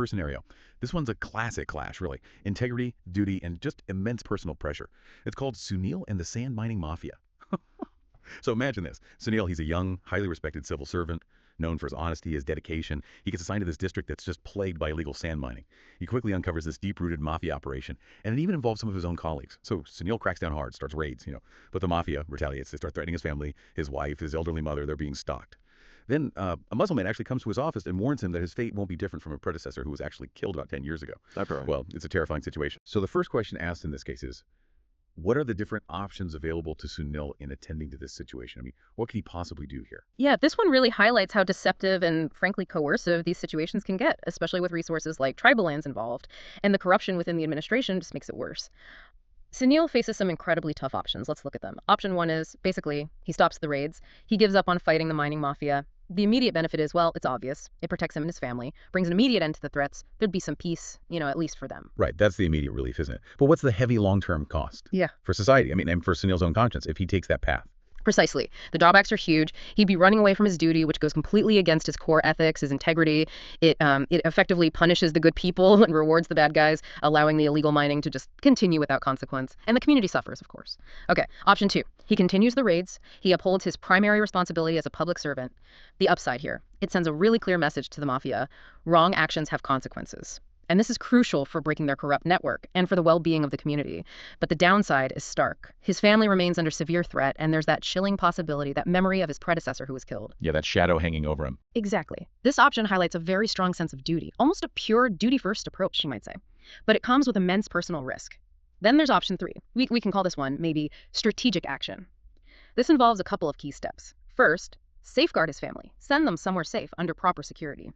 First scenario. This one's a classic clash, really. Integrity, duty, and just immense personal pressure. It's called Sunil and the Sand Mining Mafia. So imagine this. Sunil, he's a young, highly respected civil servant, known for his honesty, his dedication. He gets assigned to this district that's just plagued by illegal sand mining. He quickly uncovers this deep-rooted mafia operation, and it even involves some of his own colleagues. So Sunil cracks down hard, starts raids. But the mafia retaliates. They start threatening his family, his wife, his elderly mother. They're being stalked. Then a Muslim man actually comes to his office and warns him that his fate won't be different from a predecessor who was actually killed about 10 years ago. Well, it's a terrifying situation. So the first question asked in this case is, what are the different options available to Sunil in attending to this situation? I mean, what could he possibly do here? Yeah, this one really highlights how deceptive and frankly coercive these situations can get, especially with resources like tribal lands involved, and the corruption within the administration just makes it worse. Sunil faces some incredibly tough options. Let's look at them. Option one is basically he stops the raids. He gives up on fighting the mining mafia. The immediate benefit is, well, it's obvious. It protects him and his family, brings an immediate end to the threats. There'd be some peace, at least for them. Right, that's the immediate relief, isn't it? But what's the heavy long-term cost? Yeah. For society, and for Sunil's own conscience, if he takes that path? Precisely. The drawbacks are huge. He'd be running away from his duty, which goes completely against his core ethics, his integrity. It effectively punishes the good people and rewards the bad guys, allowing the illegal mining to just continue without consequence. And the community suffers, of course. Okay, option two. He continues the raids. He upholds his primary responsibility as a public servant. The upside here, it sends a really clear message to the mafia. Wrong actions have consequences. And this is crucial for breaking their corrupt network and for the well-being of the community. But the downside is stark. His family remains under severe threat, and there's that chilling possibility, that memory of his predecessor who was killed. Yeah, that shadow hanging over him. Exactly. This option highlights a very strong sense of duty, almost a pure duty-first approach, you might say. But it comes with immense personal risk. Then there's option three. We can call this one maybe strategic action. This involves a couple of key steps. First, safeguard his family. Send them somewhere safe under proper security.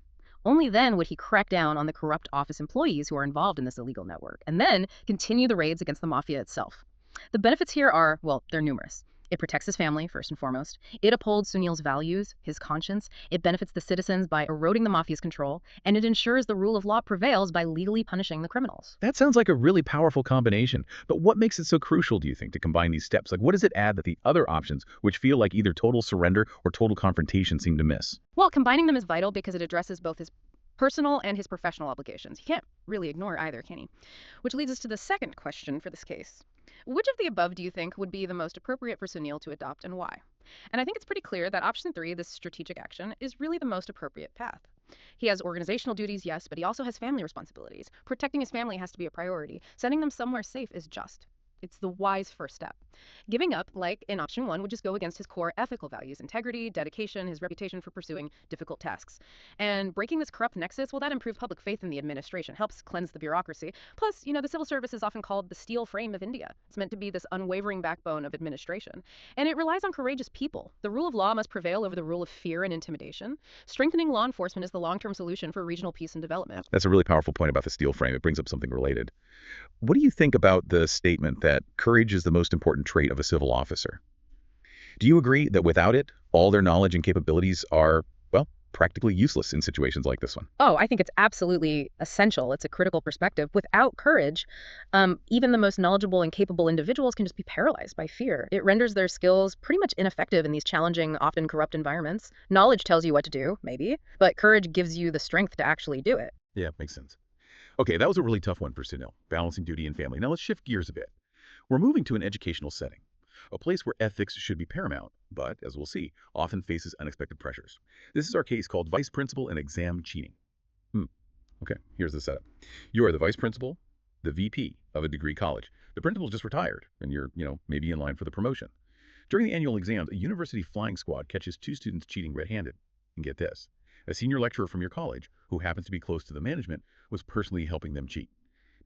Only then would he crack down on the corrupt office employees who are involved in this illegal network, and then continue the raids against the mafia itself. The benefits here are, well, they're numerous. It protects his family, first and foremost. It upholds Sunil's values, his conscience. It benefits the citizens by eroding the mafia's control, and it ensures the rule of law prevails by legally punishing the criminals. That sounds like a really powerful combination. But what makes it so crucial, do you think, to combine these steps? Like, what does it add that the other options, which feel like either total surrender or total confrontation, seem to miss? Well, combining them is vital because it addresses both his personal and his professional obligations. He can't really ignore either, can he? Which leads us to the second question for this case. Which of the above do you think would be the most appropriate for Sunil to adopt, and why? And I think it's pretty clear that option three, this strategic action, is really the most appropriate path. He has organizational duties, yes, but he also has family responsibilities. Protecting his family has to be a priority. Sending them somewhere safe is just. It's the wise first step. Giving up, like in option one, would just go against his core ethical values, integrity, dedication, his reputation for pursuing difficult tasks. And breaking this corrupt nexus, well, that improves public faith in the administration, helps cleanse the bureaucracy. Plus, the civil service is often called the steel frame of India. It's meant to be this unwavering backbone of administration. And it relies on courageous people. The rule of law must prevail over the rule of fear and intimidation. Strengthening law enforcement is the long-term solution for regional peace and development. That's a really powerful point about the steel frame. It brings up something related. What do you think about the statement that courage is the most important trait of a civil officer? Do you agree that without it, all their knowledge and capabilities are, well, practically useless in situations like this one? Oh, I think it's absolutely essential. It's a critical perspective. Without courage, even the most knowledgeable and capable individuals can just be paralyzed by fear. It renders their skills pretty much ineffective in these challenging, often corrupt environments. Knowledge tells you what to do, maybe, but courage gives you the strength to actually do it. Yeah, makes sense. Okay, that was a really tough one for Sunil, balancing duty and family. Now let's shift gears a bit. We're moving to an educational setting, a place where ethics should be paramount, but, as we'll see, often faces unexpected pressures. This is our case called Vice Principal and Exam Cheating. Okay, here's the setup. You are the Vice Principal, the VP of a degree college. The principal just retired, and you're, maybe in line for the promotion. During the annual exams, a university flying squad catches two students cheating red-handed. And get this, a senior lecturer from your college, who happens to be close to the management, was personally helping them cheat.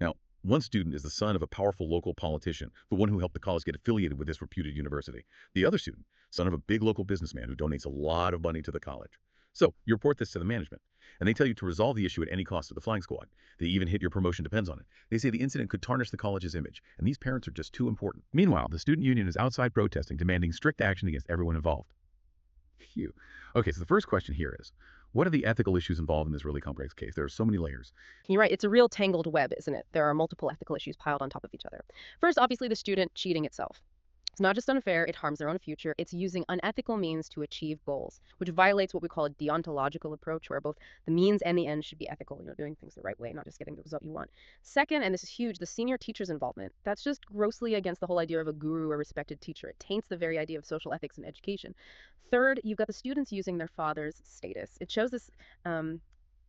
Now, one student is the son of a powerful local politician, the one who helped the college get affiliated with this reputed university. The other student, son of a big local businessman who donates a lot of money to the college. So, you report this to the management, and they tell you to resolve the issue at any cost to the flying squad. They even hit your promotion depends on it. They say the incident could tarnish the college's image, and these parents are just too important. Meanwhile, the student union is outside protesting, demanding strict action against everyone involved. Phew. Okay, so the first question here is, what are the ethical issues involved in this really complex case? There are so many layers. You're right. It's a real tangled web, isn't it? There are multiple ethical issues piled on top of each other. First, obviously, the student cheating itself. It's not just unfair, it harms their own future. It's using unethical means to achieve goals, which violates what we call a deontological approach, where both the means and the end should be ethical, doing things the right way, not just getting the result you want. Second, and this is huge, the senior teacher's involvement. That's just grossly against the whole idea of a guru or respected teacher. It taints the very idea of social ethics in education. Third, you've got the students using their father's status. It shows this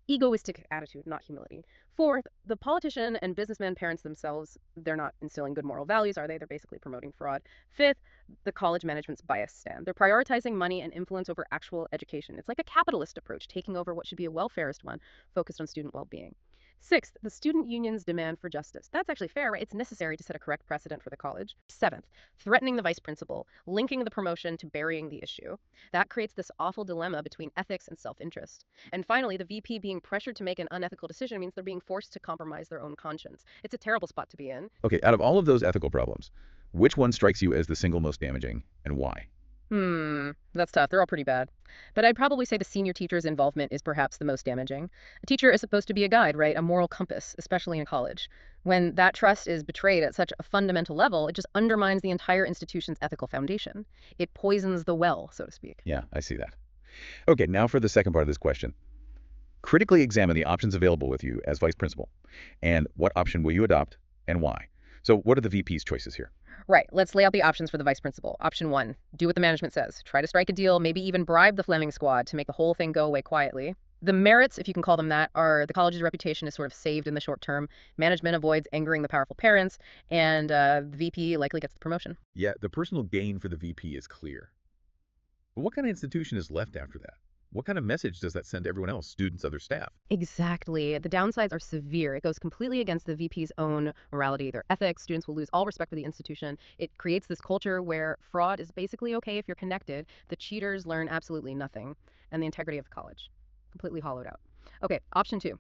egoistic attitude, not humility. Fourth, the politician and businessman parents themselves, they're not instilling good moral values, are they? They're basically promoting fraud. Fifth, the college management's bias stand. They're prioritizing money and influence over actual education. It's like a capitalist approach, taking over what should be a welfarist one, focused on student well-being. Sixth, the student union's demand for justice. That's actually fair, right? It's necessary to set a correct precedent for the college. Seventh, threatening the vice principal, linking the promotion to burying the issue. That creates this awful dilemma between ethics and self-interest. And finally, the VP being pressured to make an unethical decision means they're being forced to compromise their own conscience. It's a terrible spot to be in. Okay, out of all of those ethical problems, which one strikes you as the single most damaging and why? That's tough. They're all pretty bad. But I'd probably say the senior teacher's involvement is perhaps the most damaging. A teacher is supposed to be a guide, right? A moral compass, especially in college. When that trust is betrayed at such a fundamental level, it just undermines the entire institution's ethical foundation. It poisons the well, so to speak. Yeah, I see that. Okay, now for the second part of this question. Critically examine the options available with you as vice principal, and what option will you adopt and why? So what are the VP's choices here? Right. Let's lay out the options for the vice principal. Option 1, do what the management says. Try to strike a deal, maybe even bribe the Fleming squad to make the whole thing go away quietly. The merits, if you can call them that, are the college's reputation is sort of saved in the short term. Management avoids angering the powerful parents, and the VP likely gets the promotion. Yeah, the personal gain for the VP is clear. But what kind of institution is left after that? What kind of message does that send to everyone else, students, other staff? Exactly. The downsides are severe. It goes completely against the VP's own morality, their ethics. Students will lose all respect for the institution. It creates this culture where fraud is basically okay if you're connected. The cheaters learn absolutely nothing, and the integrity of the college completely hollowed out. Okay, option 2,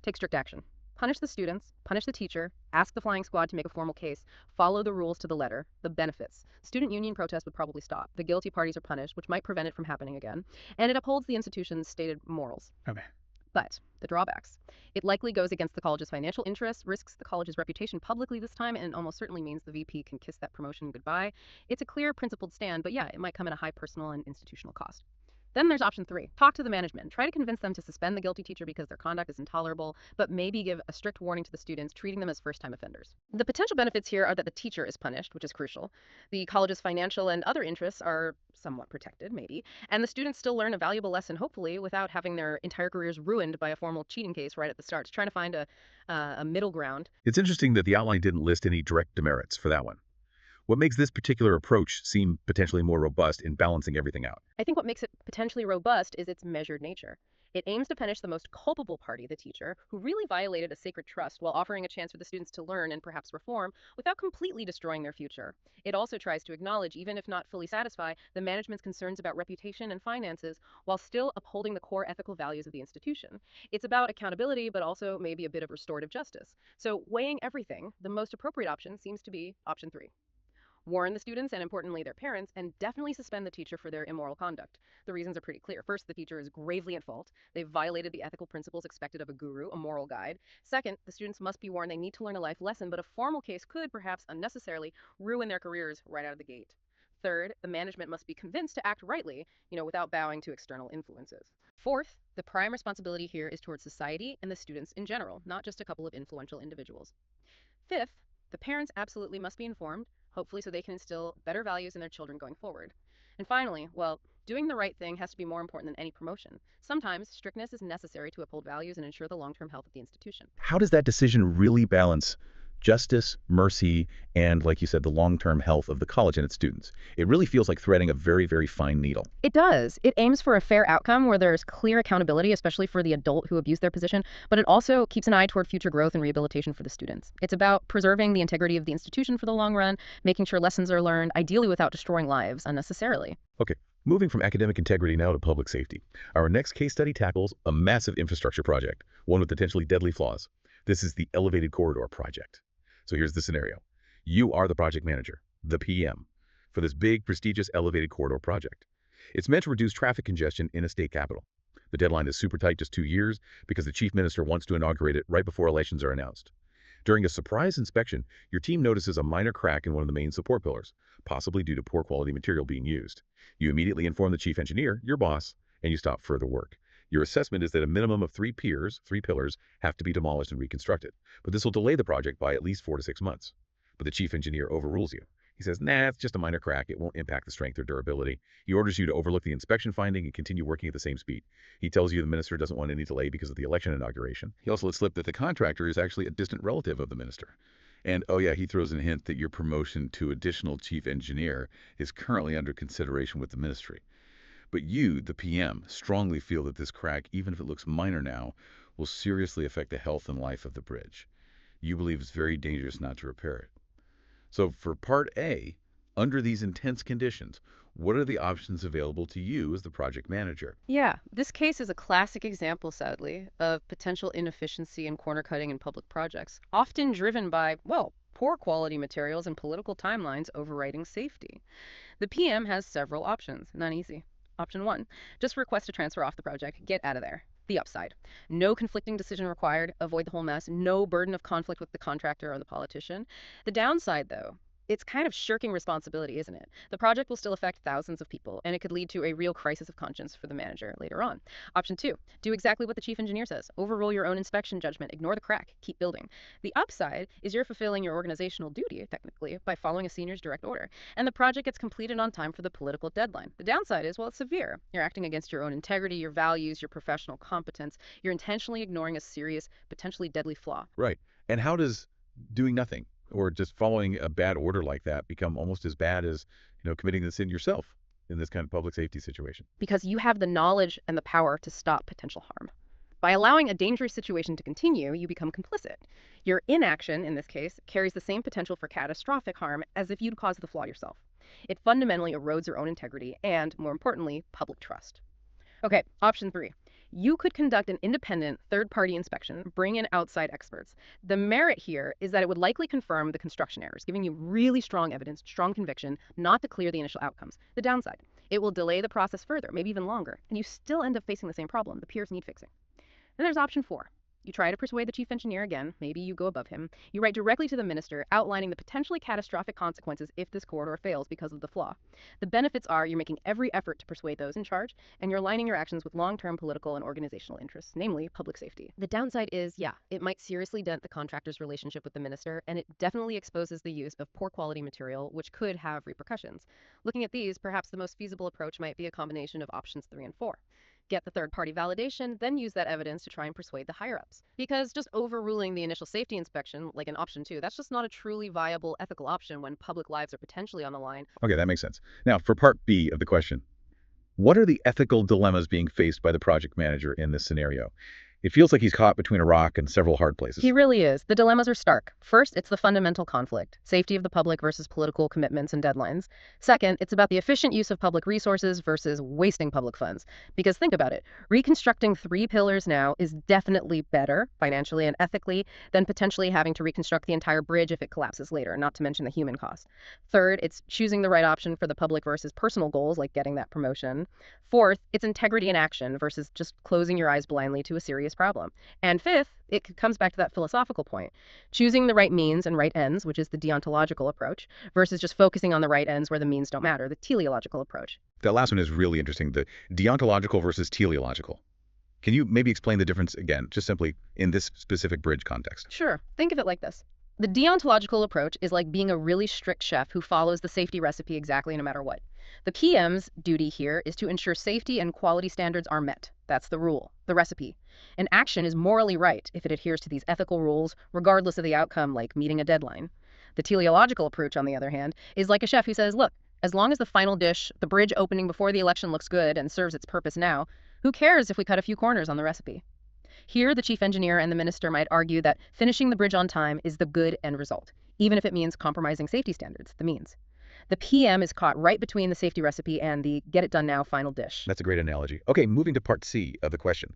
take strict action. Punish the students, punish the teacher, ask the flying squad to make a formal case, follow the rules to the letter. The benefits. Student union protest would probably stop. The guilty parties are punished, which might prevent it from happening again. And it upholds the institution's stated morals. Okay. But the drawbacks. It likely goes against the college's financial interests, risks the college's reputation publicly this time, and almost certainly means the VP can kiss that promotion goodbye. It's a clear, principled stand, but yeah, it might come at a high personal and institutional cost. Then there's option 3. Talk to the management. Try to convince them to suspend the guilty teacher because their conduct is intolerable, but maybe give a strict warning to the students, treating them as first-time offenders. The potential benefits here are that the teacher is punished, which is crucial. The college's financial and other interests are somewhat protected, maybe, and the students still learn a valuable lesson, hopefully, without having their entire careers ruined by a formal cheating case right at the start. It's trying to find a middle ground. It's interesting that the outline didn't list any direct demerits for that one. What makes this particular approach seem potentially more robust in balancing everything out? I think what makes it potentially robust is its measured nature. It aims to punish the most culpable party, the teacher, who really violated a sacred trust while offering a chance for the students to learn and perhaps reform without completely destroying their future. It also tries to acknowledge, even if not fully satisfy, the management's concerns about reputation and finances while still upholding the core ethical values of the institution. It's about accountability, but also maybe a bit of restorative justice. So weighing everything, the most appropriate option seems to be option 3. Warn the students and, importantly, their parents, and definitely suspend the teacher for their immoral conduct. The reasons are pretty clear. First, the teacher is gravely at fault. They've violated the ethical principles expected of a guru, a moral guide. Second, the students must be warned they need to learn a life lesson, but a formal case could, perhaps unnecessarily, ruin their careers right out of the gate. Third, the management must be convinced to act rightly, without bowing to external influences. Fourth, the prime responsibility here is towards society and the students in general, not just a couple of influential individuals. Fifth, the parents absolutely must be informed, hopefully so they can instill better values in their children going forward. And finally, well, doing the right thing has to be more important than any promotion. Sometimes strictness is necessary to uphold values and ensure the long-term health of the institution. How does that decision really balance justice, mercy, and, like you said, the long-term health of the college and its students? It really feels like threading a very, very fine needle. It does. It aims for a fair outcome where there's clear accountability, especially for the adult who abused their position, but it also keeps an eye toward future growth and rehabilitation for the students. It's about preserving the integrity of the institution for the long run, making sure lessons are learned, ideally without destroying lives unnecessarily. Okay, moving from academic integrity now to public safety. Our next case study tackles a massive infrastructure project, one with potentially deadly flaws. This is the Elevated Corridor Project. So here's the scenario. You are the project manager, the PM, for this big, prestigious Elevated Corridor project. It's meant to reduce traffic congestion in a state capital. The deadline is super tight, just 2 years, because the chief minister wants to inaugurate it right before elections are announced. During a surprise inspection, your team notices a minor crack in one of the main support pillars, possibly due to poor quality material being used. You immediately inform the chief engineer, your boss, and you stop further work. Your assessment is that a minimum of three pillars, have to be demolished and reconstructed, but this will delay the project by at least 4 to 6 months. But the chief engineer overrules you. He says, nah, it's just a minor crack. It won't impact the strength or durability. He orders you to overlook the inspection finding and continue working at the same speed. He tells you the minister doesn't want any delay because of the election inauguration. He also lets slip that the contractor is actually a distant relative of the minister. And, oh yeah, he throws in a hint that your promotion to additional chief engineer is currently under consideration with the ministry. But you, the PM, strongly feel that this crack, even if it looks minor now, will seriously affect the health and life of the bridge. You believe it's very dangerous not to repair it. So for Part A, under these intense conditions, what are the options available to you as the project manager? Yeah, this case is a classic example, sadly, of potential inefficiency and corner cutting in public projects, often driven by, well, poor quality materials and political timelines overriding safety. The PM has several options, not easy. Option 1, just request a transfer off the project, get out of there. The upside, no conflicting decision required, avoid the whole mess, no burden of conflict with the contractor or the politician. The downside, though, it's kind of shirking responsibility, isn't it? The project will still affect thousands of people, and it could lead to a real crisis of conscience for the manager later on. Option 2, do exactly what the chief engineer says. Overrule your own inspection judgment, ignore the crack, keep building. The upside is you're fulfilling your organizational duty, technically, by following a senior's direct order, and the project gets completed on time for the political deadline. The downside is, well, it's severe. You're acting against your own integrity, your values, your professional competence. You're intentionally ignoring a serious, potentially deadly flaw. Right. And how does doing nothing or just following a bad order like that become almost as bad as, committing the sin yourself in this kind of public safety situation? Because you have the knowledge and the power to stop potential harm. By allowing a dangerous situation to continue, you become complicit. Your inaction, in this case, carries the same potential for catastrophic harm as if you'd caused the flaw yourself. It fundamentally erodes your own integrity and, more importantly, public trust. Okay, option 3. You could conduct an independent third-party inspection, bring in outside experts. The merit here is that it would likely confirm the construction errors, giving you really strong evidence, strong conviction, not to clear the initial outcomes. The downside, it will delay the process further, maybe even longer, and you still end up facing the same problem. The piers need fixing. Then there's option 4. You try to persuade the chief engineer again, maybe you go above him. You write directly to the minister, outlining the potentially catastrophic consequences if this corridor fails because of the flaw. The benefits are you're making every effort to persuade those in charge, and you're aligning your actions with long-term political and organizational interests, namely public safety. The downside is, yeah, it might seriously dent the contractor's relationship with the minister, and it definitely exposes the use of poor quality material, which could have repercussions. Looking at these, perhaps the most feasible approach might be a combination of options 3 and 4. Get the third-party validation, then use that evidence to try and persuade the higher-ups. Because just overruling the initial safety inspection, like in option 2, that's just not a truly viable ethical option when public lives are potentially on the line. Okay, that makes sense. Now, for part B of the question, what are the ethical dilemmas being faced by the project manager in this scenario? It feels like he's caught between a rock and several hard places. He really is. The dilemmas are stark. First, it's the fundamental conflict, safety of the public versus political commitments and deadlines. Second, it's about the efficient use of public resources versus wasting public funds. Because think about it, reconstructing 3 pillars now is definitely better, financially and ethically, than potentially having to reconstruct the entire bridge if it collapses later, not to mention the human cost. Third, it's choosing the right option for the public versus personal goals, like getting that promotion. Fourth, it's integrity in action versus just closing your eyes blindly to a serious problem. And fifth, it comes back to that philosophical point. Choosing the right means and right ends, which is the deontological approach, versus just focusing on the right ends where the means don't matter, the teleological approach. That last one is really interesting, the deontological versus teleological. Can you maybe explain the difference again, just simply in this specific bridge context? Sure. Think of it like this. The deontological approach is like being a really strict chef who follows the safety recipe exactly no matter what. The PM's duty here is to ensure safety and quality standards are met. That's the rule, the recipe. An action is morally right if it adheres to these ethical rules, regardless of the outcome, like meeting a deadline. The teleological approach, on the other hand, is like a chef who says, look, as long as the final dish, the bridge opening before the election looks good and serves its purpose now, who cares if we cut a few corners on the recipe? Here, the chief engineer and the minister might argue that finishing the bridge on time is the good end result, even if it means compromising safety standards, the means. The PM is caught right between the safety recipe and the get it done now final dish. That's a great analogy. Okay, moving to part C of the question.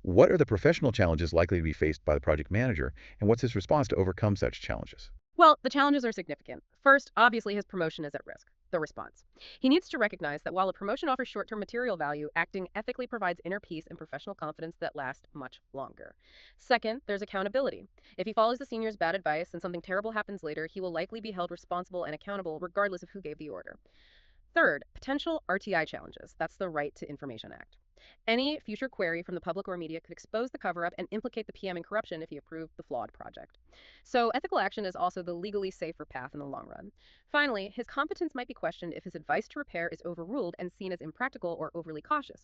What are the professional challenges likely to be faced by the project manager, and what's his response to overcome such challenges? Well, the challenges are significant. First, obviously his promotion is at risk. The response. He needs to recognize that while a promotion offers short-term material value, acting ethically provides inner peace and professional confidence that last much longer. Second, there's accountability. If he follows the senior's bad advice and something terrible happens later, he will likely be held responsible and accountable regardless of who gave the order. Third, potential RTI challenges. That's the Right to Information Act. Any future query from the public or media could expose the cover-up and implicate the PM in corruption if he approved the flawed project. So ethical action is also the legally safer path in the long run. Finally, his competence might be questioned if his advice to repair is overruled and seen as impractical or overly cautious.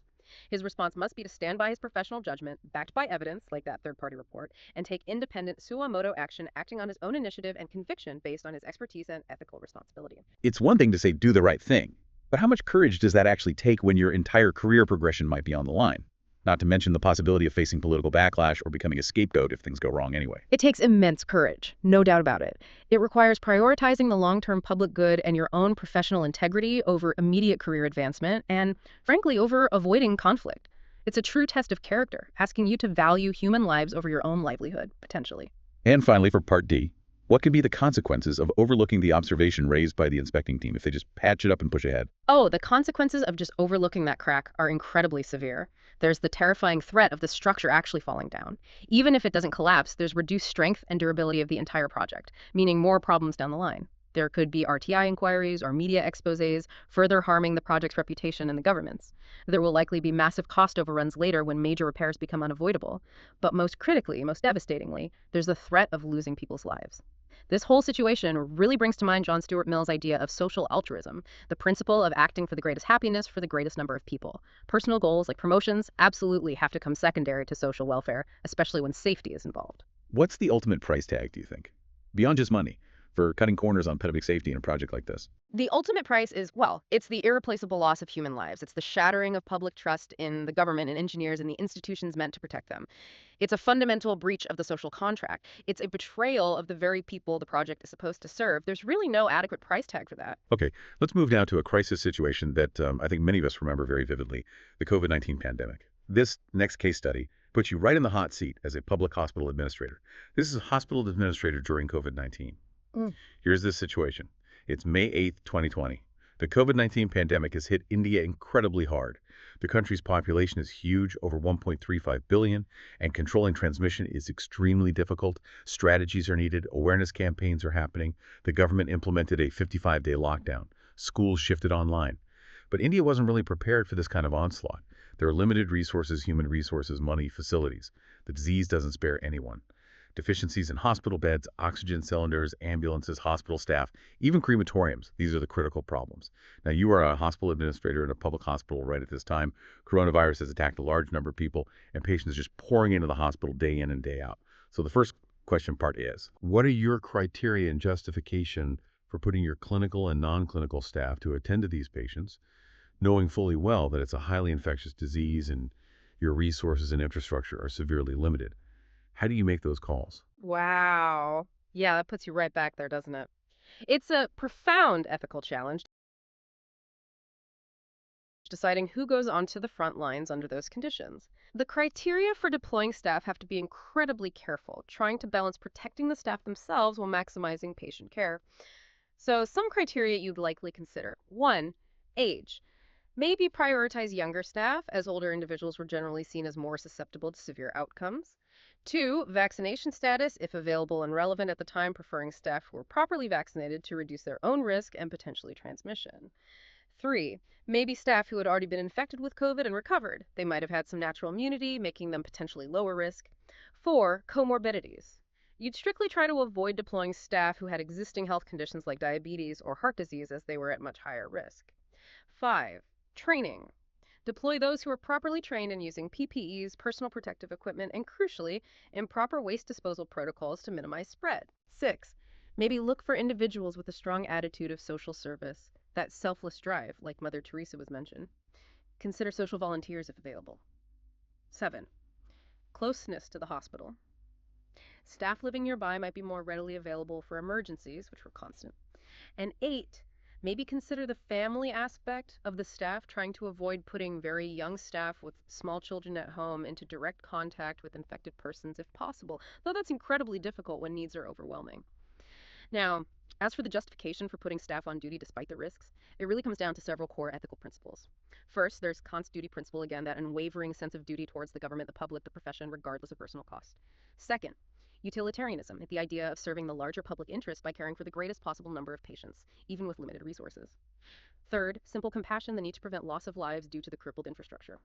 His response must be to stand by his professional judgment, backed by evidence, like that third-party report, and take independent suo moto action, acting on his own initiative and conviction based on his expertise and ethical responsibility. It's one thing to say do the right thing, but how much courage does that actually take when your entire career progression might be on the line? Not to mention the possibility of facing political backlash or becoming a scapegoat if things go wrong anyway. It takes immense courage, no doubt about it. It requires prioritizing the long-term public good and your own professional integrity over immediate career advancement and, frankly, over avoiding conflict. It's a true test of character, asking you to value human lives over your own livelihood, potentially. And finally, for Part D, what could be the consequences of overlooking the observation raised by the inspecting team if they just patch it up and push ahead? Oh, the consequences of just overlooking that crack are incredibly severe. There's the terrifying threat of the structure actually falling down. Even if it doesn't collapse, there's reduced strength and durability of the entire project, meaning more problems down the line. There could be RTI inquiries or media exposés, further harming the project's reputation and the government's. There will likely be massive cost overruns later when major repairs become unavoidable. But most critically, most devastatingly, there's the threat of losing people's lives. This whole situation really brings to mind John Stuart Mill's idea of social altruism, the principle of acting for the greatest happiness for the greatest number of people. Personal goals like promotions absolutely have to come secondary to social welfare, especially when safety is involved. What's the ultimate price tag, do you think? Beyond just money, for cutting corners on public safety in a project like this? The ultimate price is, well, it's the irreplaceable loss of human lives. It's the shattering of public trust in the government and engineers and the institutions meant to protect them. It's a fundamental breach of the social contract. It's a betrayal of the very people the project is supposed to serve. There's really no adequate price tag for that. Okay, let's move now to a crisis situation that I think many of us remember very vividly, the COVID-19 pandemic. This next case study puts you right in the hot seat as a public hospital administrator. This is a hospital administrator during COVID-19. Here's this situation. It's May 8th, 2020. The COVID-19 pandemic has hit India incredibly hard. The country's population is huge, over 1.35 billion, and controlling transmission is extremely difficult. Strategies are needed, awareness campaigns are happening. The government implemented a 55-day lockdown. Schools shifted online. But India wasn't really prepared for this kind of onslaught. There are limited resources, human resources, money, facilities. The disease doesn't spare anyone. Deficiencies in hospital beds, oxygen cylinders, ambulances, hospital staff, even crematoriums. These are the critical problems. Now, you are a hospital administrator in a public hospital right at this time. Coronavirus has attacked a large number of people, and patients just pouring into the hospital day in and day out. So the first question part is, what are your criteria and justification for putting your clinical and non-clinical staff to attend to these patients, knowing fully well that it's a highly infectious disease and your resources and infrastructure are severely limited? How do you make those calls? Wow. Yeah, that puts you right back there, doesn't it? It's a profound ethical challenge, deciding who goes onto the front lines under those conditions. The criteria for deploying staff have to be incredibly careful, trying to balance protecting the staff themselves while maximizing patient care. So some criteria you'd likely consider. 1, age. Maybe prioritize younger staff, as older individuals were generally seen as more susceptible to severe outcomes. 2, vaccination status, if available and relevant at the time, preferring staff who were properly vaccinated to reduce their own risk and potentially transmission. 3, maybe staff who had already been infected with COVID and recovered. They might have had some natural immunity, making them potentially lower risk. 4, comorbidities. You'd strictly try to avoid deploying staff who had existing health conditions like diabetes or heart disease, as they were at much higher risk. 5, training. Deploy those who are properly trained in using PPEs, personal protective equipment, and crucially, improper waste disposal protocols to minimize spread. 6, maybe look for individuals with a strong attitude of social service, that selfless drive, like Mother Teresa was mentioned. Consider social volunteers if available. 7, closeness to the hospital. Staff living nearby might be more readily available for emergencies, which were constant. And 8, maybe consider the family aspect of the staff, trying to avoid putting very young staff with small children at home into direct contact with infected persons if possible, though that's incredibly difficult when needs are overwhelming. Now, As for the justification for putting staff on duty despite the risks, it really comes down to several core ethical principles. First, there's Kant's duty principle, again, that unwavering sense of duty towards the government, the public, the profession, regardless of personal cost. Second, utilitarianism, the idea of serving the larger public interest by caring for the greatest possible number of patients, even with limited resources. Third, simple compassion, the need to prevent loss of lives due to the crippled infrastructure.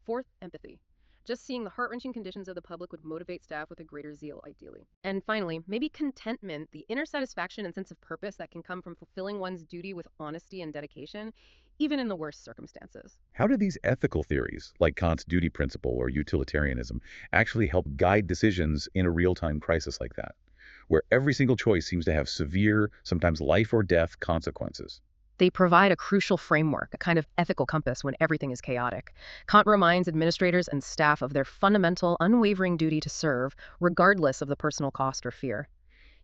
Fourth, empathy. Just seeing the heart-wrenching conditions of the public would motivate staff with a greater zeal, ideally. And finally, maybe contentment, the inner satisfaction and sense of purpose that can come from fulfilling one's duty with honesty and dedication, even in the worst circumstances. How do these ethical theories, like Kant's duty principle or utilitarianism, actually help guide decisions in a real-time crisis like that, where every single choice seems to have severe, sometimes life or death consequences? They provide a crucial framework, a kind of ethical compass when everything is chaotic. Kant reminds administrators and staff of their fundamental, unwavering duty to serve, regardless of the personal cost or fear.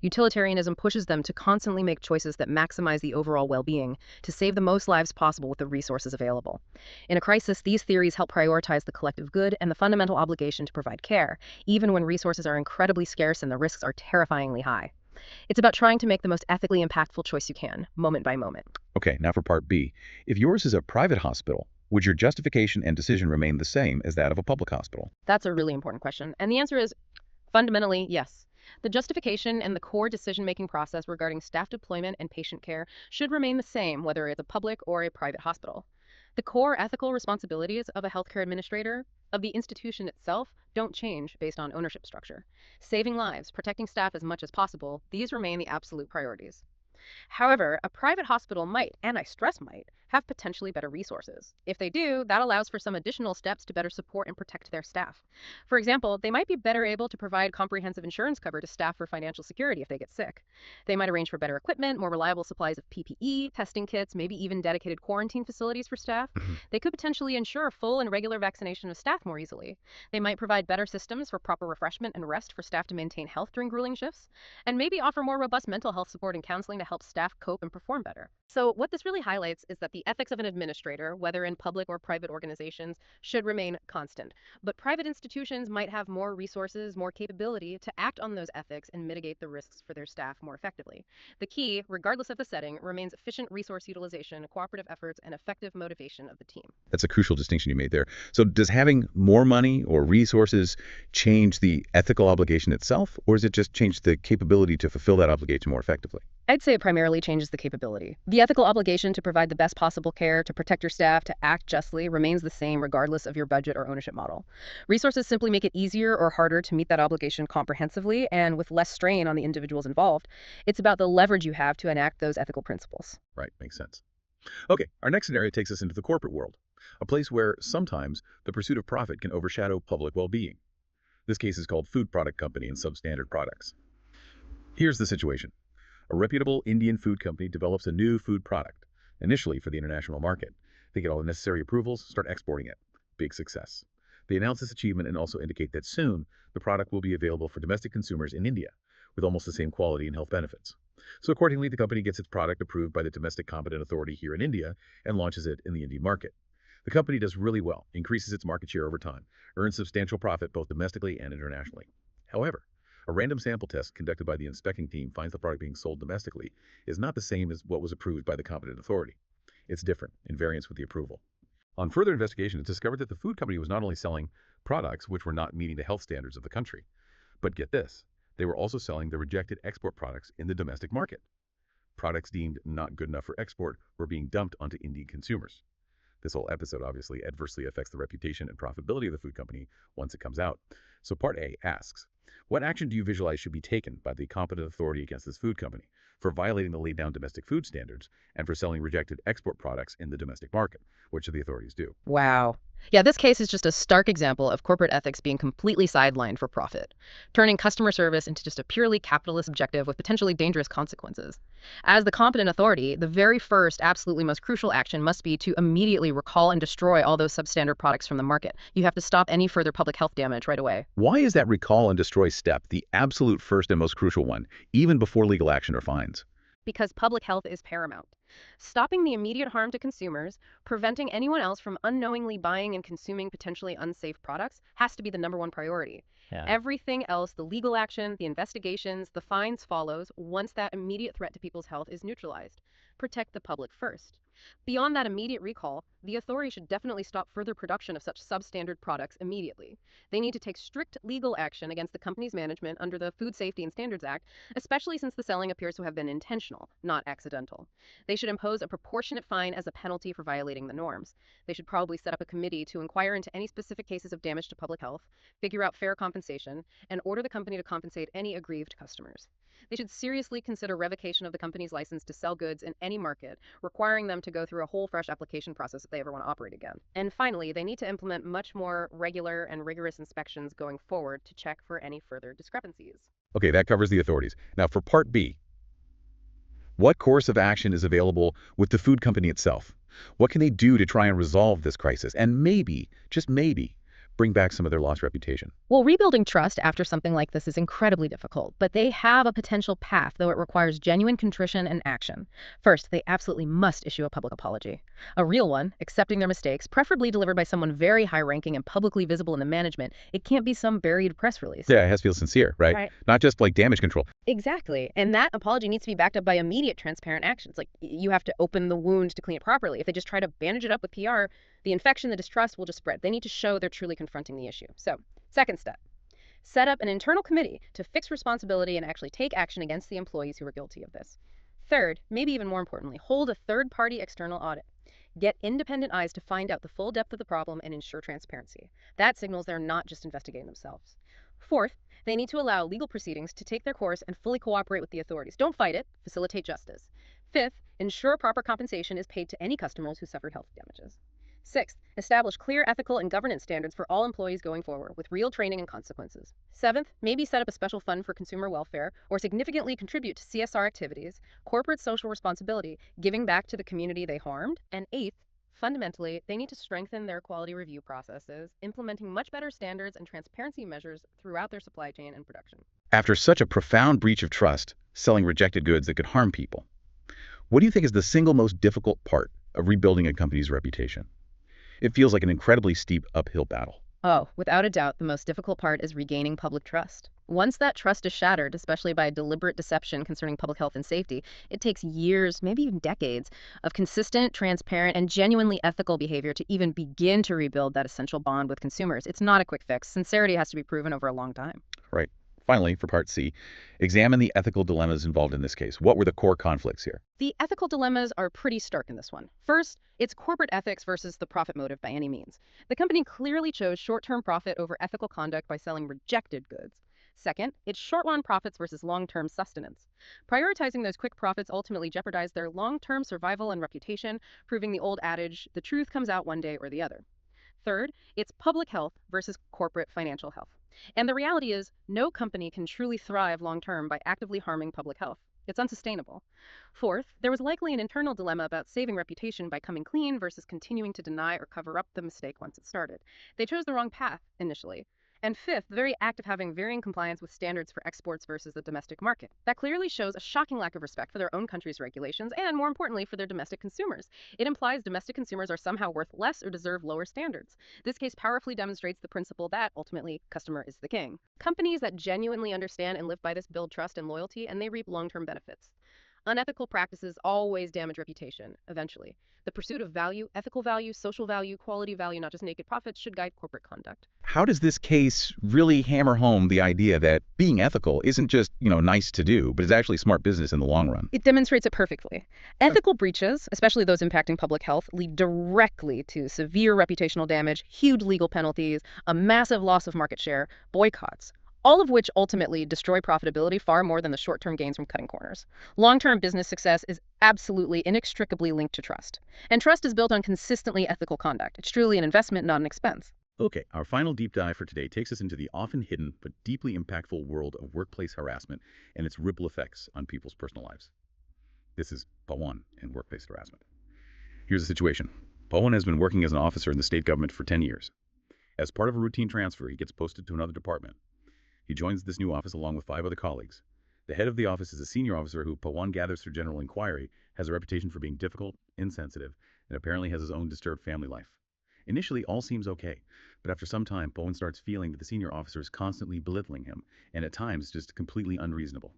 Utilitarianism pushes them to constantly make choices that maximize the overall well-being, to save the most lives possible with the resources available. In a crisis, these theories help prioritize the collective good and the fundamental obligation to provide care, even when resources are incredibly scarce and the risks are terrifyingly high. It's about trying to make the most ethically impactful choice you can, moment by moment. Okay, now for part B. If yours is a private hospital, would your justification and decision remain the same as that of a public hospital? That's a really important question. And the answer is fundamentally yes. The justification and the core decision-making process regarding staff deployment and patient care should remain the same, whether it's a public or a private hospital. The core ethical responsibilities of a healthcare administrator, of the institution itself, don't change based on ownership structure. Saving lives, protecting staff as much as possible, these remain the absolute priorities. However, a private hospital might, and I stress might, have potentially better resources. If they do, that allows for some additional steps to better support and protect their staff. For example, they might be better able to provide comprehensive insurance cover to staff for financial security if they get sick. They might arrange for better equipment, more reliable supplies of PPE, testing kits, maybe even dedicated quarantine facilities for staff. They could potentially ensure full and regular vaccination of staff more easily. They might provide better systems for proper refreshment and rest for staff to maintain health during grueling shifts, and maybe offer more robust mental health support and counseling to help staff cope and perform better. So what this really highlights is that the ethics of an administrator, whether in public or private organizations, should remain constant. But private institutions might have more resources, more capability to act on those ethics and mitigate the risks for their staff more effectively. The key, regardless of the setting, remains efficient resource utilization, cooperative efforts, and effective motivation of the team. That's a crucial distinction you made there. So does having more money or resources change the ethical obligation itself, or does it just change the capability to fulfill that obligation more effectively? I'd say it primarily changes the capability. The ethical obligation to provide the best possible care, to protect your staff, to act justly remains the same regardless of your budget or ownership model. Resources simply make it easier or harder to meet that obligation comprehensively and with less strain on the individuals involved. It's about the leverage you have to enact those ethical principles. Right, makes sense. Okay, our next scenario takes us into the corporate world, a place where sometimes the pursuit of profit can overshadow public well-being. This case is called Food Product Company and Substandard Products. Here's the situation. A reputable Indian food company develops a new food product, initially for the international market. They get all the necessary approvals, start exporting it. Big success. They announce this achievement and also indicate that soon the product will be available for domestic consumers in India, with almost the same quality and health benefits. So accordingly, the company gets its product approved by the domestic competent authority here in India and launches it in the Indian market. The company does really well, increases its market share over time, earns substantial profit both domestically and internationally. However, a random sample test conducted by the inspecting team finds the product being sold domestically is not the same as what was approved by the competent authority. It's different, in variance with the approval. On further investigation, it's discovered that the food company was not only selling products which were not meeting the health standards of the country, but get this, they were also selling the rejected export products in the domestic market. Products deemed not good enough for export were being dumped onto Indian consumers. This whole episode obviously adversely affects the reputation and profitability of the food company once it comes out. So Part A asks, what action do you visualize should be taken by the competent authority against this food company for violating the laid-down domestic food standards and for selling rejected export products in the domestic market? What should the authorities do? Wow. Yeah, this case is just a stark example of corporate ethics being completely sidelined for profit, turning customer service into just a purely capitalist objective with potentially dangerous consequences. As the competent authority, the very first, absolutely most crucial action must be to immediately recall and destroy all those substandard products from the market. You have to stop any further public health damage right away. Why is that recall and destroy step the absolute first and most crucial one, even before legal action or fines? Because public health is paramount. Stopping the immediate harm to consumers, preventing anyone else from unknowingly buying and consuming potentially unsafe products has to be the #1 priority. Yeah. Everything else, the legal action, the investigations, the fines follows once that immediate threat to people's health is neutralized. Protect the public first. Beyond that immediate recall, the authority should definitely stop further production of such substandard products immediately. They need to take strict legal action against the company's management under the Food Safety and Standards Act, especially since the selling appears to have been intentional, not accidental. They should impose a proportionate fine as a penalty for violating the norms. They should probably set up a committee to inquire into any specific cases of damage to public health, figure out fair compensation, and order the company to compensate any aggrieved customers. They should seriously consider revocation of the company's license to sell goods in any market, requiring them to go through a whole fresh application process if they ever want to operate again. And finally, they need to implement much more regular and rigorous inspections going forward to check for any further discrepancies. Okay, that covers the authorities. Now for Part B, what course of action is available with the food company itself? What can they do to try and resolve this crisis and maybe, just maybe, bring back some of their lost reputation? Well, rebuilding trust after something like this is incredibly difficult, but they have a potential path, though it requires genuine contrition and action. First, they absolutely must issue a public apology. A real one, accepting their mistakes, preferably delivered by someone very high-ranking and publicly visible in the management. It can't be some buried press release. Yeah, it has to feel sincere, right? Right. Not just like damage control. Exactly. And that apology needs to be backed up by immediate transparent actions. Like you have to open the wound to clean it properly. If they just try to bandage it up with PR, the infection, the distrust will just spread. They need to show they're truly confronting the issue. So, second step, set up an internal committee to fix responsibility and actually take action against the employees who are guilty of this. Third, maybe even more importantly, hold a third-party external audit. Get independent eyes to find out the full depth of the problem and ensure transparency. That signals they're not just investigating themselves. Fourth, they need to allow legal proceedings to take their course and fully cooperate with the authorities. Don't fight it, facilitate justice. Fifth, ensure proper compensation is paid to any customers who suffered health damages. Sixth, establish clear ethical and governance standards for all employees going forward with real training and consequences. Seventh, maybe set up a special fund for consumer welfare or significantly contribute to CSR activities, corporate social responsibility, giving back to the community they harmed. And eighth, fundamentally, they need to strengthen their quality review processes, implementing much better standards and transparency measures throughout their supply chain and production. After such a profound breach of trust, selling rejected goods that could harm people, what do you think is the single most difficult part of rebuilding a company's reputation? It feels like an incredibly steep uphill battle. Oh, without a doubt, the most difficult part is regaining public trust. Once that trust is shattered, especially by deliberate deception concerning public health and safety, it takes years, maybe even decades, of consistent, transparent, and genuinely ethical behavior to even begin to rebuild that essential bond with consumers. It's not a quick fix. Sincerity has to be proven over a long time. Right. Finally, for Part C, examine the ethical dilemmas involved in this case. What were the core conflicts here? The ethical dilemmas are pretty stark in this one. First, it's corporate ethics versus the profit motive by any means. The company clearly chose short-term profit over ethical conduct by selling rejected goods. Second, it's short-run profits versus long-term sustenance. Prioritizing those quick profits ultimately jeopardized their long-term survival and reputation, proving the old adage, the truth comes out one day or the other. Third, it's public health versus corporate financial health. And the reality is, no company can truly thrive long-term by actively harming public health. It's unsustainable. Fourth, there was likely an internal dilemma about saving reputation by coming clean versus continuing to deny or cover up the mistake once it started. They chose the wrong path initially. And fifth, the very act of having varying compliance with standards for exports versus the domestic market. That clearly shows a shocking lack of respect for their own country's regulations and, more importantly, for their domestic consumers. It implies domestic consumers are somehow worth less or deserve lower standards. This case powerfully demonstrates the principle that, ultimately, customer is the king. Companies that genuinely understand and live by this build trust and loyalty, and they reap long-term benefits. Unethical practices always damage reputation, eventually. The pursuit of value, ethical value, social value, quality value, not just naked profits, should guide corporate conduct. How does this case really hammer home the idea that being ethical isn't just, nice to do, but is actually smart business in the long run? It demonstrates it perfectly. Ethical breaches, especially those impacting public health, lead directly to severe reputational damage, huge legal penalties, a massive loss of market share, boycotts. All of which ultimately destroy profitability far more than the short-term gains from cutting corners. Long-term business success is absolutely inextricably linked to trust. And trust is built on consistently ethical conduct. It's truly an investment, not an expense. Okay, our final deep dive for today takes us into the often hidden but deeply impactful world of workplace harassment and its ripple effects on people's personal lives. This is Pawan and workplace harassment. Here's the situation. Pawan has been working as an officer in the state government for 10 years. As part of a routine transfer, he gets posted to another department. He joins this new office along with 5 other colleagues. The head of the office is a senior officer who, Pawan gathers through general inquiry, has a reputation for being difficult, insensitive, and apparently has his own disturbed family life. Initially, all seems okay. But after some time, Bowen starts feeling that the senior officer is constantly belittling him, and at times just completely unreasonable.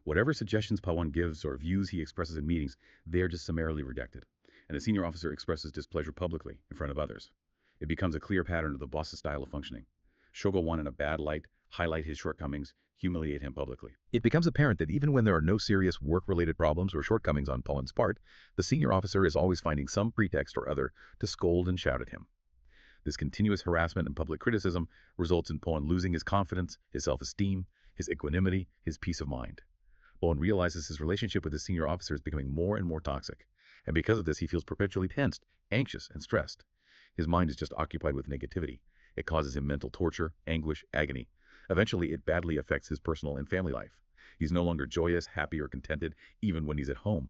Whatever suggestions Pawan gives or views he expresses in meetings, they are just summarily rejected, and the senior officer expresses displeasure publicly in front of others. It becomes a clear pattern of the boss's style of functioning. Show Pawan in a bad light, highlight his shortcomings, humiliate him publicly. It becomes apparent that even when there are no serious work-related problems or shortcomings on Pawan's part, the senior officer is always finding some pretext or other to scold and shout at him. This continuous harassment and public criticism results in Pawan losing his confidence, his self-esteem, his equanimity, his peace of mind. Bowen realizes his relationship with his senior officer is becoming more and more toxic, and because of this he feels perpetually tensed, anxious, and stressed. His mind is just occupied with negativity. It causes him mental torture, anguish, agony. Eventually, it badly affects his personal and family life. He's no longer joyous, happy, or contented, even when he's at home.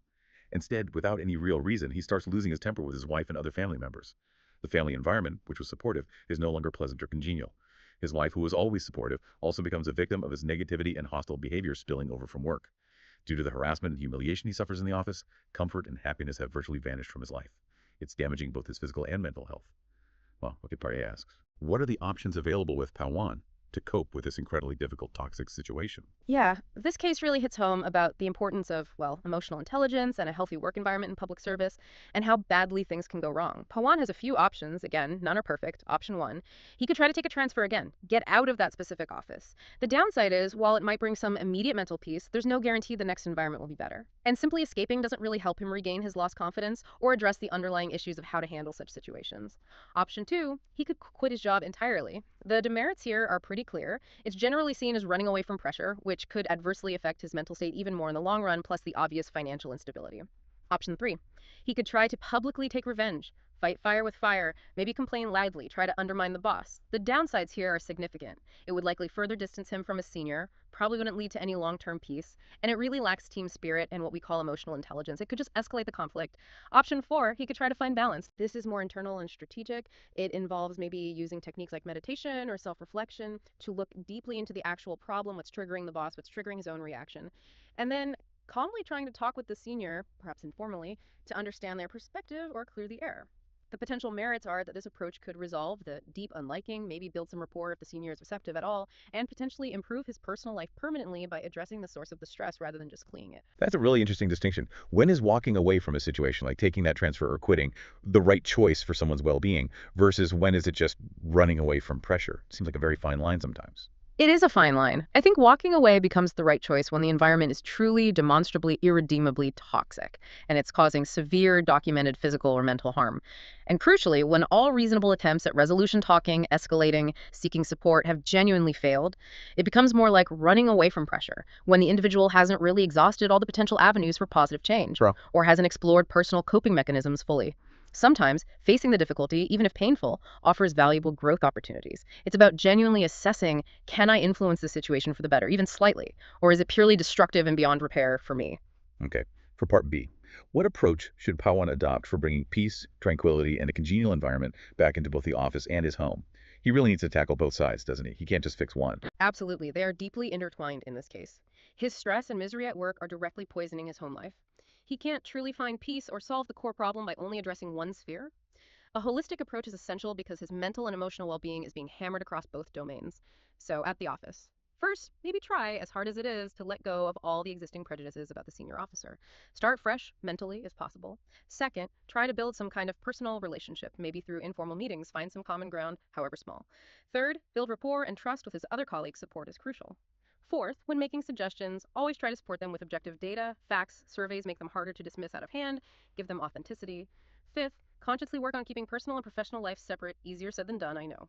Instead, without any real reason, he starts losing his temper with his wife and other family members. The family environment, which was supportive, is no longer pleasant or congenial. His wife, who was always supportive, also becomes a victim of his negativity and hostile behavior spilling over from work. Due to the harassment and humiliation he suffers in the office, comfort and happiness have virtually vanished from his life. It's damaging both his physical and mental health. Well, okay, part A asks, what are the options available with Pawan to cope with this incredibly difficult toxic situation? Yeah, this case really hits home about the importance of, well, emotional intelligence and a healthy work environment in public service, and how badly things can go wrong. Pawan has a few options. Again, none are perfect. Option one, he could try to take a transfer again, get out of that specific office. The downside is, while it might bring some immediate mental peace, there's no guarantee the next environment will be better. And simply escaping doesn't really help him regain his lost confidence or address the underlying issues of how to handle such situations. Option two, he could quit his job entirely. The demerits here are pretty clear. It's generally seen as running away from pressure, which could adversely affect his mental state even more in the long run, plus the obvious financial instability. Option three, he could try to publicly take revenge, fight fire with fire, maybe complain loudly, try to undermine the boss. The downsides here are significant. It would likely further distance him from his senior, probably wouldn't lead to any long-term peace, and it really lacks team spirit and what we call emotional intelligence. It could just escalate the conflict. Option four, he could try to find balance. This is more internal and strategic. It involves maybe using techniques like meditation or self-reflection to look deeply into the actual problem, what's triggering the boss, what's triggering his own reaction, and then calmly trying to talk with the senior, perhaps informally, to understand their perspective or clear the air. The potential merits are that this approach could resolve the deep unliking, maybe build some rapport if the senior is receptive at all, and potentially improve his personal life permanently by addressing the source of the stress rather than just fleeing it. That's a really interesting distinction. When is walking away from a situation, like taking that transfer or quitting, the right choice for someone's well-being versus when is it just running away from pressure? It seems like a very fine line sometimes. It is a fine line. I think walking away becomes the right choice when the environment is truly, demonstrably, irredeemably toxic, and it's causing severe, documented physical or mental harm. And crucially, when all reasonable attempts at resolution talking, escalating, seeking support have genuinely failed, it becomes more like running away from pressure, when the individual hasn't really exhausted all the potential avenues for positive change, Bro. or hasn't explored personal coping mechanisms fully. Sometimes, facing the difficulty, even if painful, offers valuable growth opportunities. It's about genuinely assessing, can I influence the situation for the better, even slightly, or is it purely destructive and beyond repair for me? Okay, for part B, what approach should Pawan adopt for bringing peace, tranquility, and a congenial environment back into both the office and his home? He really needs to tackle both sides, doesn't he? He can't just fix one. Absolutely, they are deeply intertwined in this case. His stress and misery at work are directly poisoning his home life. He can't truly find peace or solve the core problem by only addressing one sphere. A holistic approach is essential because his mental and emotional well-being is being hammered across both domains. So, at the office, first, maybe try, as hard as it is, to let go of all the existing prejudices about the senior officer. Start fresh, mentally, if possible. Second, try to build some kind of personal relationship, maybe through informal meetings, find some common ground, however small. Third, build rapport and trust with his other colleagues. Support is crucial. Fourth, when making suggestions, always try to support them with objective data. Facts, surveys make them harder to dismiss out of hand, give them authenticity. Fifth, consciously work on keeping personal and professional life separate. Easier said than done, I know.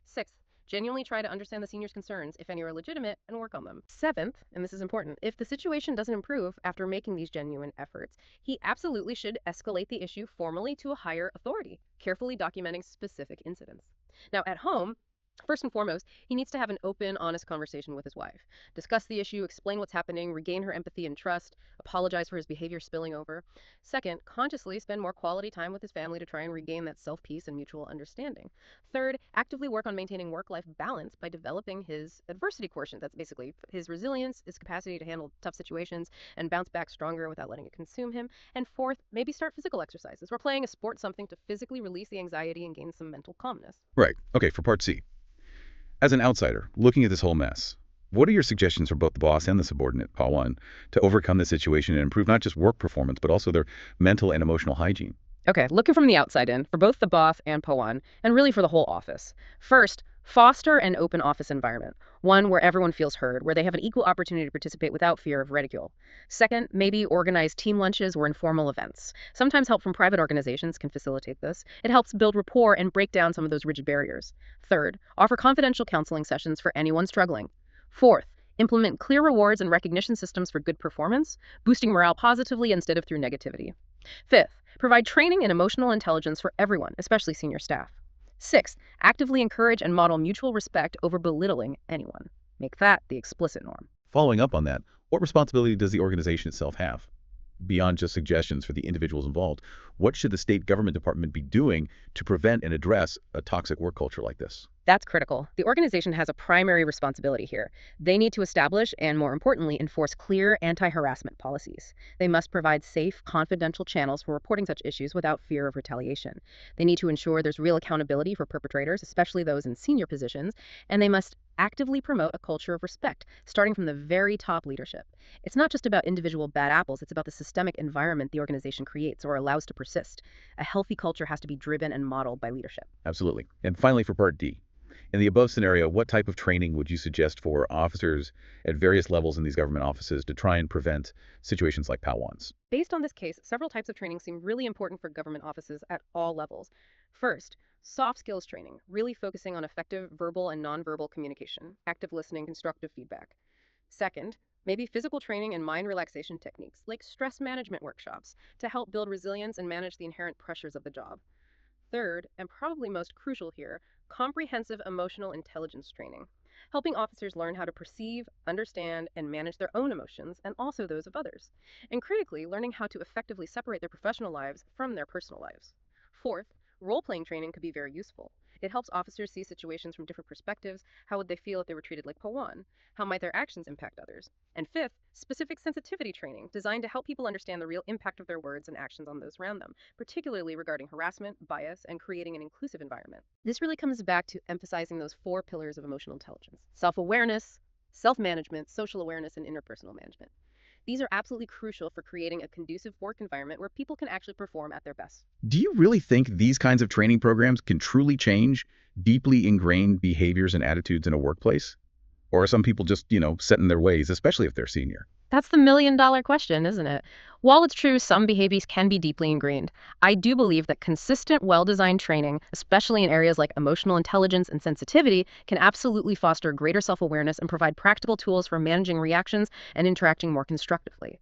Sixth, genuinely try to understand the senior's concerns, if any are legitimate, and work on them. Seventh, and this is important, if the situation doesn't improve after making these genuine efforts, he absolutely should escalate the issue formally to a higher authority, carefully documenting specific incidents. Now, at home, first and foremost, he needs to have an open, honest conversation with his wife. Discuss the issue, explain what's happening, regain her empathy and trust. apologize for his behavior spilling over. Second, consciously spend more quality time with his family to try and regain that self-peace and mutual understanding. Third, actively work on maintaining work-life balance by developing his adversity quotient. That's basically his resilience, his capacity to handle tough situations and bounce back stronger without letting it consume him. And fourth, maybe start physical exercises or playing a sport, something to physically release the anxiety and gain some mental calmness. Right. Okay, for part C. As an outsider, looking at this whole mess, what are your suggestions for both the boss and the subordinate, Paul 1, to overcome the situation and improve not just work performance, but also their mental and emotional hygiene? Okay, looking from the outside in, for both the boss and Pawan, and really for the whole office. First, foster an open office environment, one where everyone feels heard, where they have an equal opportunity to participate without fear of ridicule. Second, maybe organize team lunches or informal events. Sometimes help from private organizations can facilitate this. It helps build rapport and break down some of those rigid barriers. Third, offer confidential counseling sessions for anyone struggling. Fourth, implement clear rewards and recognition systems for good performance, boosting morale positively instead of through negativity. Fifth, provide training in emotional intelligence for everyone, especially senior staff. Sixth, actively encourage and model mutual respect over belittling anyone. Make that the explicit norm. Following up on that, what responsibility does the organization itself have? Beyond just suggestions for the individuals involved, what should the state government department be doing to prevent and address a toxic work culture like this? That's critical. The organization has a primary responsibility here. They need to establish and, more importantly, enforce clear anti-harassment policies. They must provide safe, confidential channels for reporting such issues without fear of retaliation. They need to ensure there's real accountability for perpetrators, especially those in senior positions, and they must actively promote a culture of respect, starting from the very top leadership. It's not just about individual bad apples, it's about the systemic environment the organization creates or allows to persist. A healthy culture has to be driven and modeled by leadership. Absolutely. And finally, for part D. In the above scenario, what type of training would you suggest for officers at various levels in these government offices to try and prevent situations like POW1s? Based on this case, several types of training seem really important for government offices at all levels. First, soft skills training, really focusing on effective verbal and nonverbal communication, active listening, constructive feedback. Second, maybe physical training and mind relaxation techniques, like stress management workshops, to help build resilience and manage the inherent pressures of the job. Third, and probably most crucial here, comprehensive emotional intelligence training, helping officers learn how to perceive, understand, and manage their own emotions and also those of others, and critically, learning how to effectively separate their professional lives from their personal lives. Fourth, role-playing training could be very useful. It helps officers see situations from different perspectives. How would they feel if they were treated like Pawan? How might their actions impact others? And fifth, specific sensitivity training designed to help people understand the real impact of their words and actions on those around them, particularly regarding harassment, bias, and creating an inclusive environment. This really comes back to emphasizing those four pillars of emotional intelligence: self-awareness, self-management, social awareness, and interpersonal management. These are absolutely crucial for creating a conducive work environment where people can actually perform at their best. Do you really think these kinds of training programs can truly change deeply ingrained behaviors and attitudes in a workplace? Or are some people just, set in their ways, especially if they're senior? That's the million-dollar question, isn't it? While it's true some behaviors can be deeply ingrained, I do believe that consistent, well-designed training, especially in areas like emotional intelligence and sensitivity, can absolutely foster greater self-awareness and provide practical tools for managing reactions and interacting more constructively.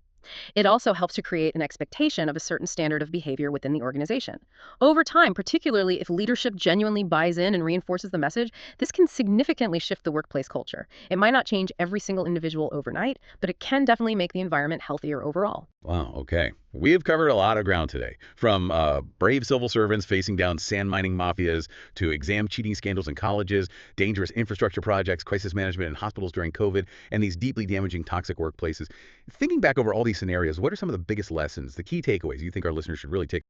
It also helps to create an expectation of a certain standard of behavior within the organization. Over time, particularly if leadership genuinely buys in and reinforces the message, this can significantly shift the workplace culture. It might not change every single individual overnight, but it can definitely make the environment healthier overall. Wow, okay. We have covered a lot of ground today, from brave civil servants facing down sand mining mafias to exam cheating scandals in colleges, dangerous infrastructure projects, crisis management in hospitals during COVID, and these deeply damaging toxic workplaces. Thinking back over all these scenarios, what are some of the biggest lessons, the key takeaways you think our listeners should really take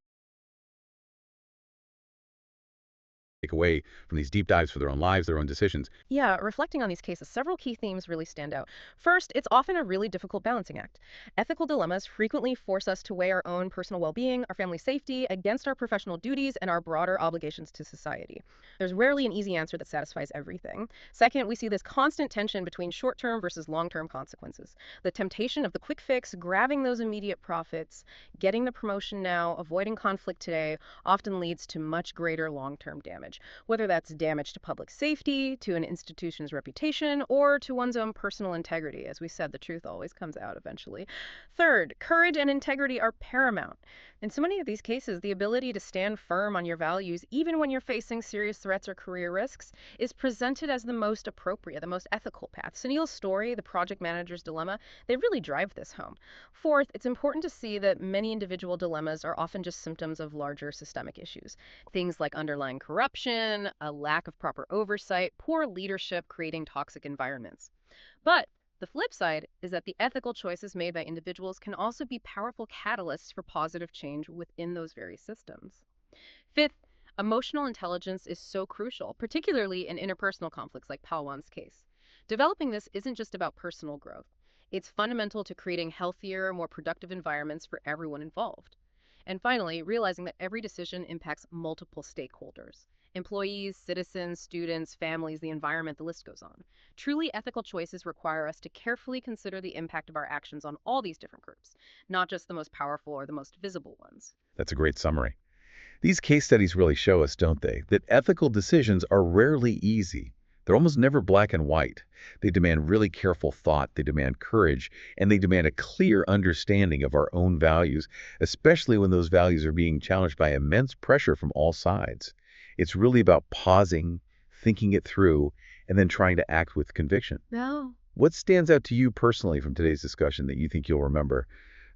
away from these deep dives for their own lives, their own decisions? Yeah, reflecting on these cases, several key themes really stand out. First, it's often a really difficult balancing act. Ethical dilemmas frequently force us to weigh our own personal well-being, our family safety, against our professional duties and our broader obligations to society. There's rarely an easy answer that satisfies everything. Second, we see this constant tension between short-term versus long-term consequences. The temptation of the quick fix, grabbing those immediate profits, getting the promotion now, avoiding conflict today, often leads to much greater long-term damage. damage, whether that's damage to public safety, to an institution's reputation, or to one's own personal integrity. As we said, the truth always comes out eventually. Third, courage and integrity are paramount. In so many of these cases, the ability to stand firm on your values, even when you're facing serious threats or career risks, is presented as the most appropriate, the most ethical path. Sunil's story, the project manager's dilemma, they really drive this home. Fourth, it's important to see that many individual dilemmas are often just symptoms of larger systemic issues. Things like underlying corruption, a lack of proper oversight, poor leadership creating toxic environments. But the flip side is that the ethical choices made by individuals can also be powerful catalysts for positive change within those very systems. Fifth, emotional intelligence is so crucial, particularly in interpersonal conflicts like Palwan's case. Developing this isn't just about personal growth. It's fundamental to creating healthier, more productive environments for everyone involved. And finally, realizing that every decision impacts multiple stakeholders: employees, citizens, students, families, the environment, the list goes on. Truly ethical choices require us to carefully consider the impact of our actions on all these different groups, not just the most powerful or the most visible ones. That's a great summary. These case studies really show us, don't they, that ethical decisions are rarely easy. They're almost never black and white. They demand really careful thought, they demand courage, and they demand a clear understanding of our own values, especially when those values are being challenged by immense pressure from all sides. It's really about pausing, thinking it through, and then trying to act with conviction. No. What stands out to you personally from today's discussion that you think you'll remember?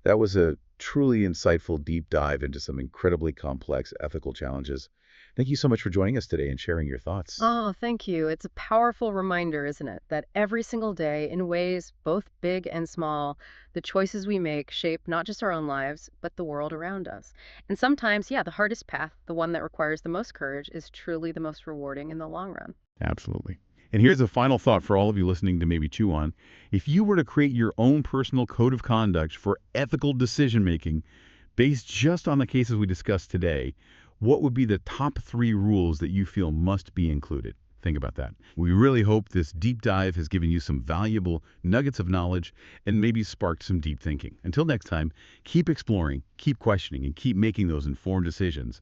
That was a truly insightful deep dive into some incredibly complex ethical challenges. Thank you so much for joining us today and sharing your thoughts. Oh, thank you. It's a powerful reminder, isn't it, that every single day, in ways both big and small, the choices we make shape not just our own lives, but the world around us. And sometimes, yeah, the hardest path, the one that requires the most courage, is truly the most rewarding in the long run. Absolutely. And here's a final thought for all of you listening to maybe chew on. If you were to create your own personal code of conduct for ethical decision making based just on the cases we discussed today, what would be the top 3 rules that you feel must be included? Think about that. We really hope this deep dive has given you some valuable nuggets of knowledge and maybe sparked some deep thinking. Until next time, keep exploring, keep questioning, and keep making those informed decisions.